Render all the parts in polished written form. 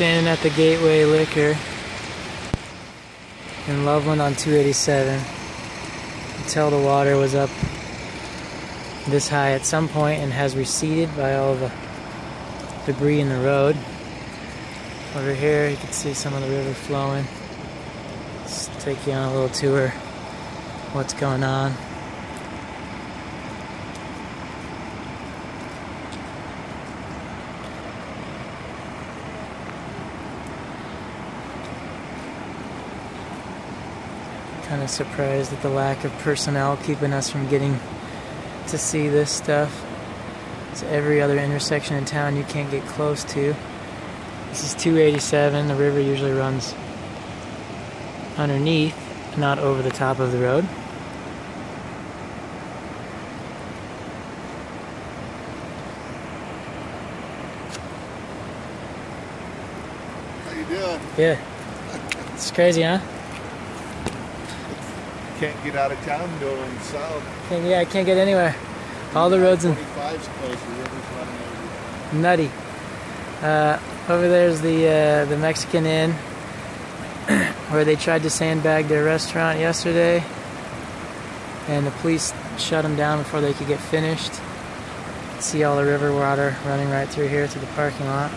standing at the Gateway Liquor in Loveland on 287. You can tell the water was up this high at some point and has receded by all the debris in the road. Over here you can see some of the river flowing. Let's take you on a little tour of what's going on. Kind of surprised at the lack of personnel keeping us from getting to see this stuff. It's every other intersection in town you can't get close to. This is 287. The river usually runs underneath, not over the top of the road. How you doing? Yeah. It's crazy, huh? Can't get out of town going south. Yeah, I can't get anywhere. All the roads in 25's close, the river's running over. nutty. Over there's the Mexican Inn where they tried to sandbag their restaurant yesterday, and the police shut them down before they could get finished. You can see all the river water running right through here to the parking lot.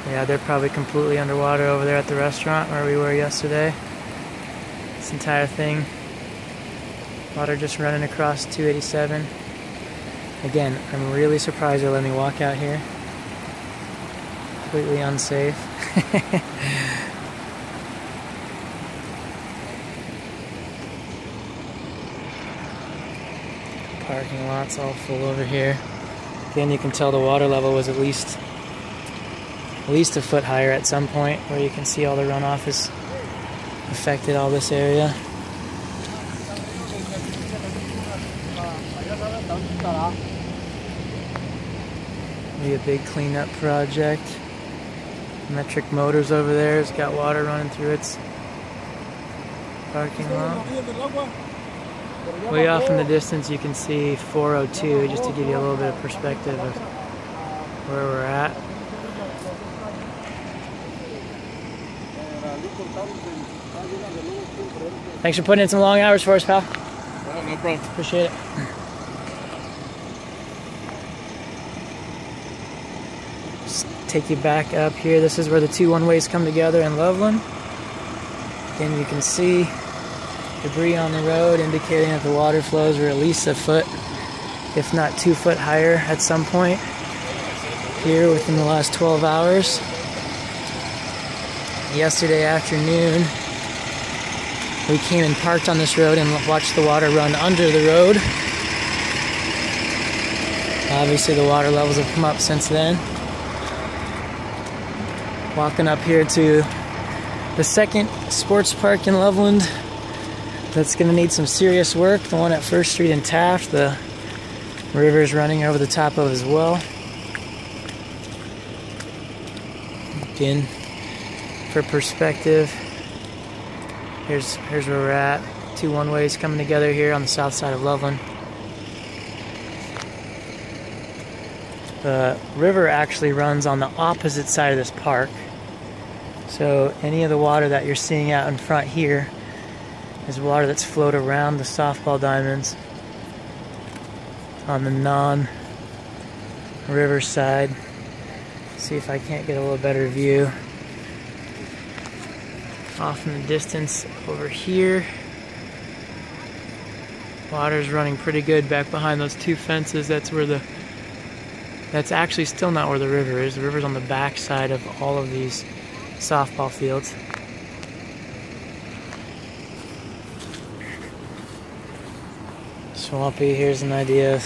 Yeah, they're probably completely underwater over there at the restaurant where we were yesterday. This entire thing, water just running across 287. Again, I'm really surprised they let me walk out here. Completely unsafe. Parking lot's all full over here. Again, you can tell the water level was at least a foot higher at some point, where you can see all the runoff has affected all this area. Maybe a big cleanup project. Metric Motors over there has got water running through its parking lot. Way off in the distance you can see 402, just to give you a little bit of perspective of where we're at. Thanks for putting in some long hours for us, pal. Oh, no problem. Appreciate it. Just take you back up here. This is where the two one-ways come together in Loveland. Again, you can see debris on the road indicating that the water flows are at least a foot, if not 2 foot higher at some point here within the last 12 hours. Yesterday afternoon, we came and parked on this road and watched the water run under the road. Obviously the water levels have come up since then. Walking up here to the second sports park in Loveland that's going to need some serious work. The one at First Street and Taft, the river's running over the top of as well. Again, for perspective, here's where we're at. Two one-ways coming together here on the south side of Loveland. The river actually runs on the opposite side of this park. So any of the water that you're seeing out in front here is water that's flowed around the softball diamonds on the non-river side. See if I can't get a little better view. Off in the distance over here, water's running pretty good back behind those two fences. That's actually still not where the river is. The river's on the back side of all of these softball fields. Swampy, here's an idea of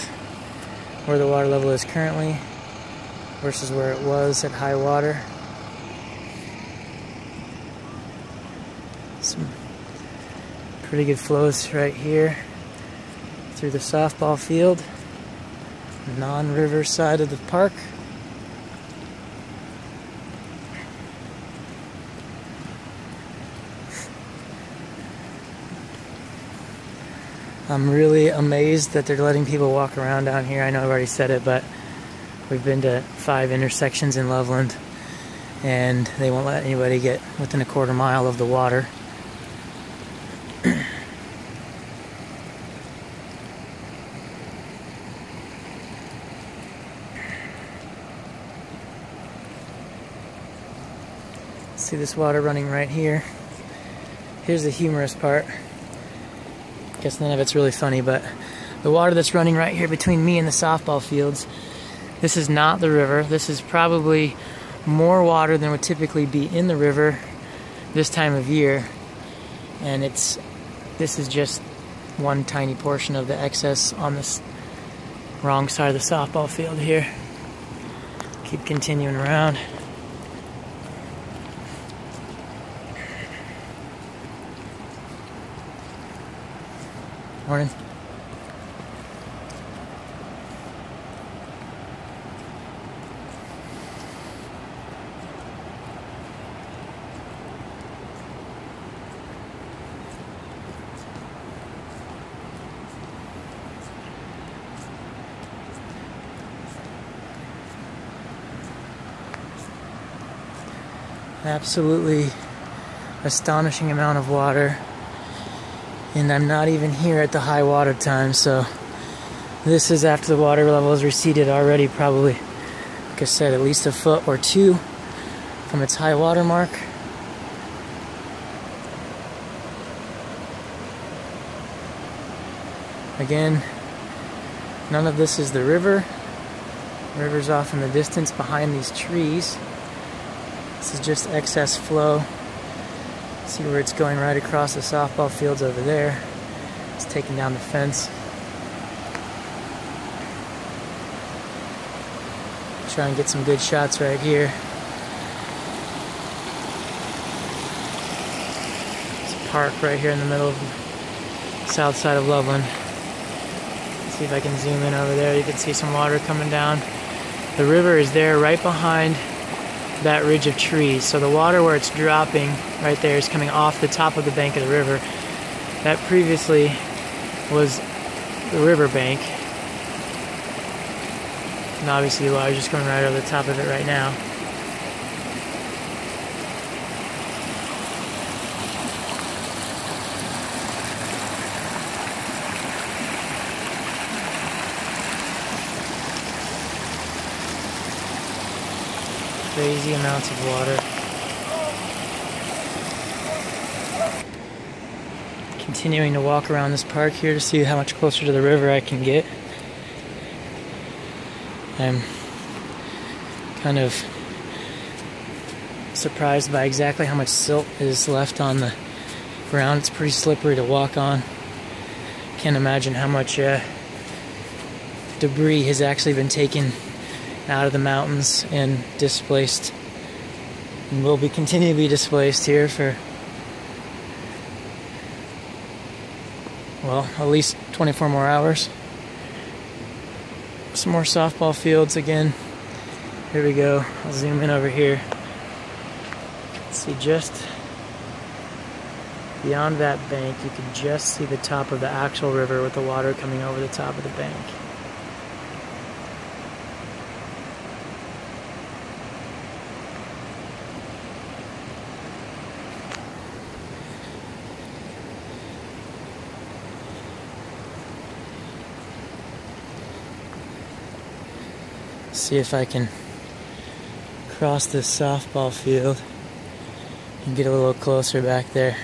where the water level is currently versus where it was at high water. Some pretty good flows right here through the softball field, non-river side of the park. I'm really amazed that they're letting people walk around down here. I know I've already said it, but we've been to 5 intersections in Loveland, and they won't let anybody get within a quarter mile of the water. See this water running right here. Here's the humorous part. Guess none of it's really funny, but the water that's running right here between me and the softball fields, this is not the river. This is probably more water than would typically be in the river this time of year. And this is just one tiny portion of the excess on this wrong side of the softball field here. Keep continuing around. Morning. Absolutely astonishing amount of water. And I'm not even here at the high water time, so this is after the water level has receded already, probably, like I said, at least a foot or two from its high water mark. Again, none of this is the river. The river's off in the distance behind these trees. This is just excess flow. See where it's going right across the softball fields over there. It's taking down the fence. Try and get some good shots right here. It's a park right here in the middle of the south side of Loveland. Let's see if I can zoom in over there. You can see some water coming down. The river is there right behind that ridge of trees. So the water where it's dropping right there is coming off the top of the bank of the river. That previously was the river bank. And obviously the water is just going right over the top of it right now. Crazy amounts of water. Continuing to walk around this park here to see how much closer to the river I can get. I'm kind of surprised by exactly how much silt is left on the ground. It's pretty slippery to walk on. Can't imagine how much debris has actually been taken out of the mountains and displaced, and will be continue to be displaced here for, well, at least 24 more hours. Some more softball fields again. Here we go. I'll zoom in over here. See, just beyond that bank, you can just see the top of the actual river with the water coming over the top of the bank. See if I can cross this softball field and get a little closer back there.